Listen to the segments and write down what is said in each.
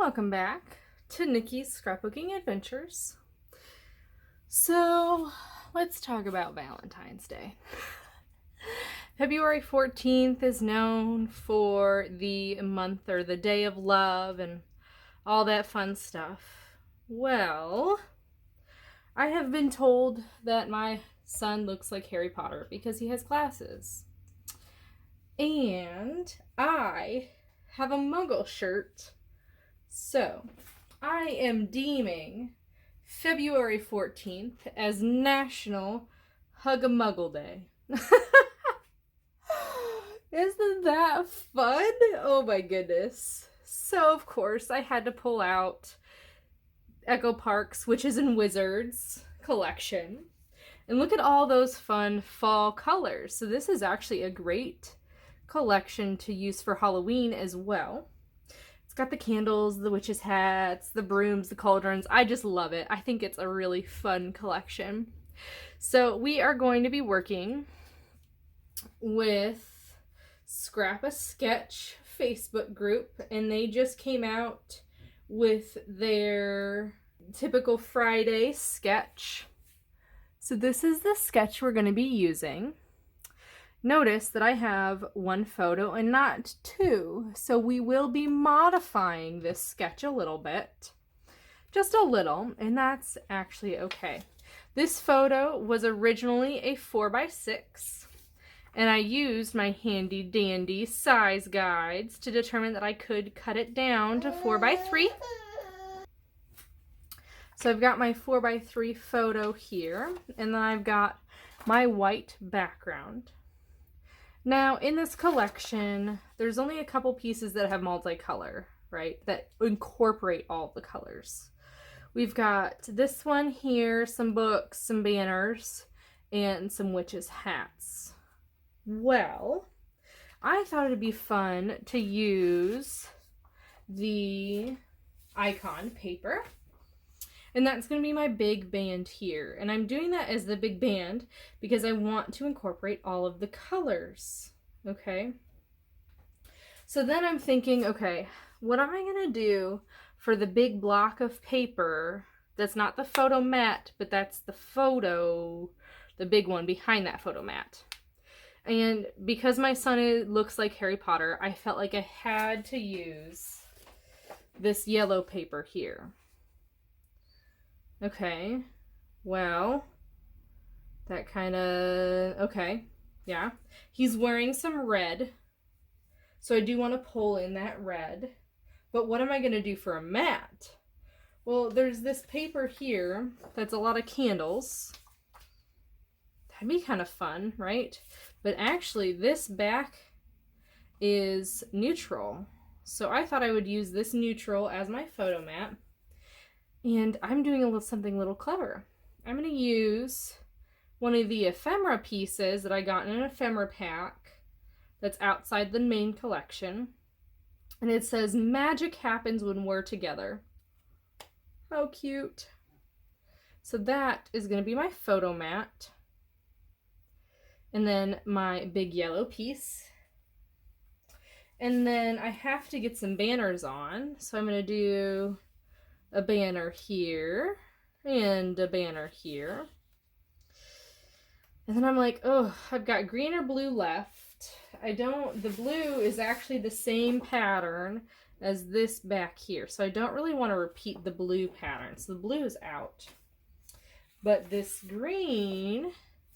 welcome back to Nikki's Scrapbooking Adventures. So, let's talk about Valentine's Day. February 14th is known for the month or the day of love and all that fun stuff. Well, I have been told that my son looks like Harry Potter because he has glasses. And I have a Muggle shirt. So, I am deeming February 14th as National Hug a Muggle Day. Isn't that fun? Oh my goodness. So, of course, I had to pull out Echo Park's Witches and Wizards collection. And look at all those fun fall colors. So this is actually a great collection to use for Halloween as well. It's got the candles, the witches' hats, the brooms, the cauldrons. I just love it. I think it's a really fun collection. So we are going to be working with Scrap a Sketch Facebook group, and they just came out with their typical Friday sketch. So this is the sketch we're going to be using. Notice that I have one photo and not two, so we will be modifying this sketch a little bit. Just a little, and that's actually okay. This photo was originally a 4x6, and I used my handy dandy size guides to determine that I could cut it down to 4x3. So I've got my 4x3 photo here, and then I've got my white background. Now, in this collection, there's only a couple pieces that have multicolor, right? That incorporate all the colors. We've got this one here, some books, some banners, and some witches' hats. Well, I thought it'd be fun to use the icon paper. And that's going to be my big band here. And I'm doing that as the big band because I want to incorporate all of the colors. Okay? So then I'm thinking, okay, what am I going to do for the big block of paper that's not the photo mat, but that's the photo, the big one behind that photo mat. And because my son looks like Harry Potter, I felt like I had to use this yellow paper here. Okay, well, that kind of, okay, yeah. He's wearing some red, so I do want to pull in that red. But what am I going to do for a mat? Well, there's this paper here that's a lot of candles. That'd be kind of fun, right? But actually, this back is neutral. So I thought I would use this neutral as my photo mat. And I'm doing something a little clever. I'm going to use one of the ephemera pieces that I got in an ephemera pack that's outside the main collection. And it says, "Magic happens when we're together." How cute. So that is going to be my photo mat. And then my big yellow piece. And then I have to get some banners on. So I'm going to do a banner here and a banner here. And then I'm like, oh, I've got green or blue left. The blue is actually the same pattern as this back here. So I don't really want to repeat the blue pattern. So the blue is out. But this green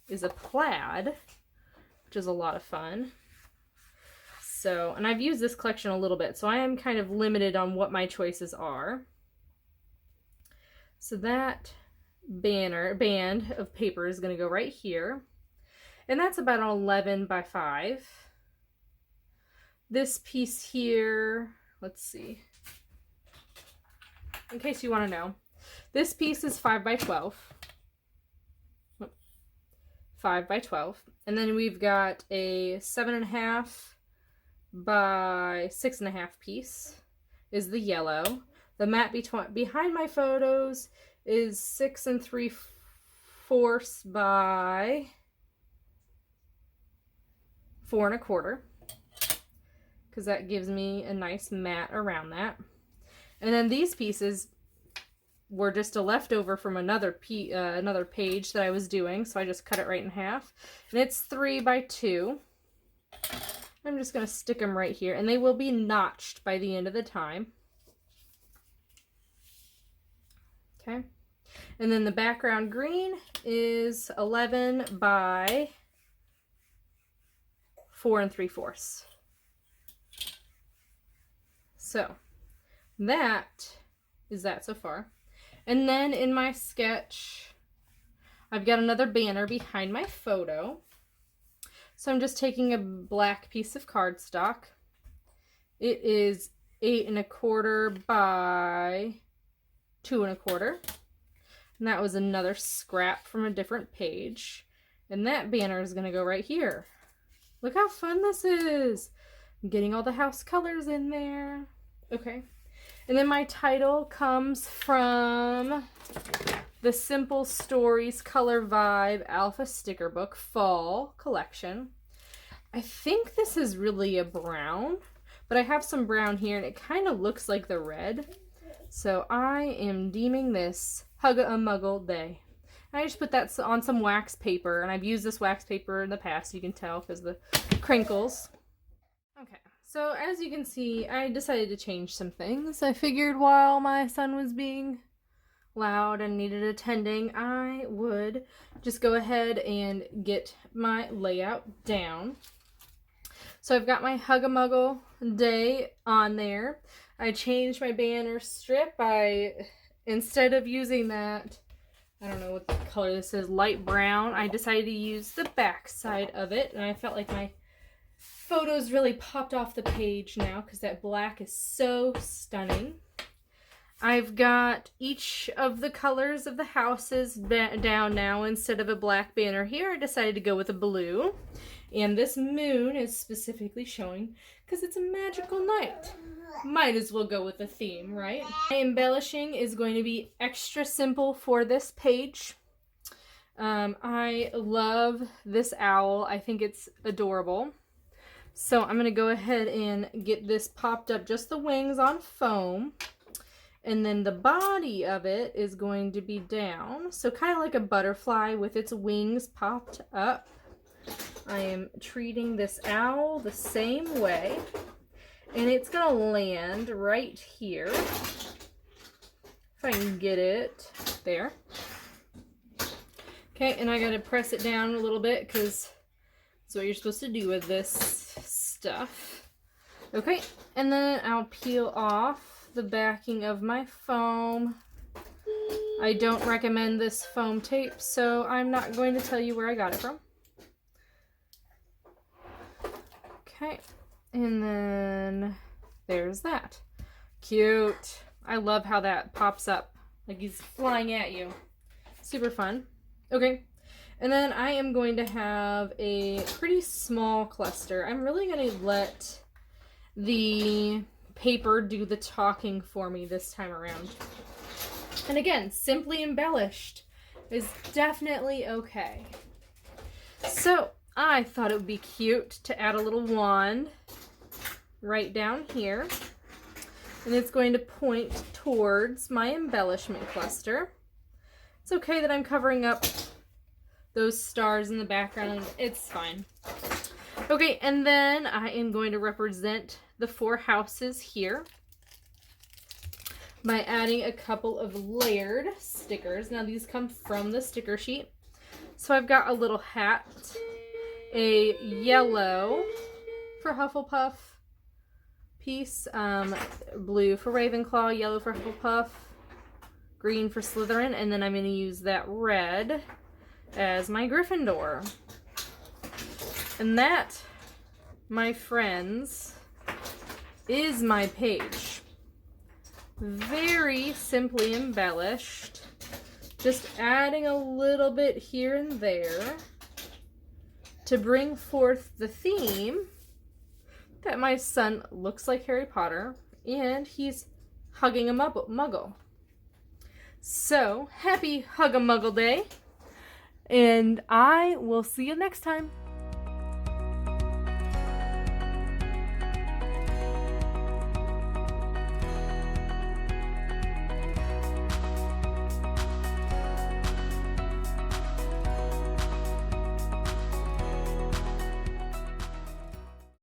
is a plaid, which is a lot of fun. So, and I've used this collection a little bit, so I am kind of limited on what my choices are. So that band of paper is going to go right here. And that's about an 11 by 5. This piece here, let's see. In case you want to know. This piece is 5 by 12. 5 by 12. And then we've got a 7.5 by 6.5 piece is the yellow. The mat behind my photos is 6 3/4 by 4 1/4, because that gives me a nice mat around that. And then these pieces were just a leftover from another page that I was doing, so I just cut it right in half. And it's 3 by 2. I'm just going to stick them right here, and they will be notched by the end of the time. Okay. And then the background green is 11 by 4 3/4. So that is that so far. And then in my sketch, I've got another banner behind my photo. So I'm just taking a black piece of cardstock. It is 8 1/4 by 2 1/4. And that was another scrap from a different page. And that banner is going to go right here. Look how fun this is. I'm getting all the house colors in there. Okay. And then my title comes from the Simple Stories Color Vibe Alpha Sticker Book Fall Collection. I think this is really a brown, but I have some brown here and it kind of looks like the red. So I am deeming this Hug a Muggle Day. I just put that on some wax paper, and I've used this wax paper in the past, you can tell because the crinkles. Okay. So as you can see, I decided to change some things. I figured while my son was being loud and needed attending, I would just go ahead and get my layout down. So I've got my Hug a Muggle Day on there. I changed my banner strip. Instead of using that, I don't know what the color this is, light brown, I decided to use the back side of it, and I felt like my photos really popped off the page now because that black is so stunning. I've got each of the colors of the houses down now. Instead of a black banner here, I decided to go with a blue. And this moon is specifically showing because it's a magical night. Might as well go with the theme, right? My embellishing is going to be extra simple for this page. I love this owl. I think it's adorable. So I'm going to go ahead and get this popped up, just the wings on foam. And then the body of it is going to be down. So kind of like a butterfly with its wings popped up. I am treating this owl the same way. And it's going to land right here. If I can get it. There. Okay, and I got to press it down a little bit because that's what you're supposed to do with this stuff. Okay, and then I'll peel off the backing of my foam. I don't recommend this foam tape, so I'm not going to tell you where I got it from. Okay, and then there's that. Cute. I love how that pops up like he's flying at you. Super fun. Okay, and then I am going to have a pretty small cluster. I'm really going to let the paper do the talking for me this time around. And again, simply embellished is definitely okay. So I thought it would be cute to add a little wand right down here. And it's going to point towards my embellishment cluster. It's okay that I'm covering up those stars in the background. It's fine. Okay, and then I am going to represent the 4 houses here by adding a couple of layered stickers. Now these come from the sticker sheet. So I've got a little hat, a yellow for Hufflepuff piece, blue for Ravenclaw, yellow for Hufflepuff, green for Slytherin, and then I'm going to use that red as my Gryffindor. And that, my friends, is my page. Very simply embellished. Just adding a little bit here and there to bring forth the theme that my son looks like Harry Potter and he's hugging a muggle. So, happy Hug a Muggle Day, and I will see you next time.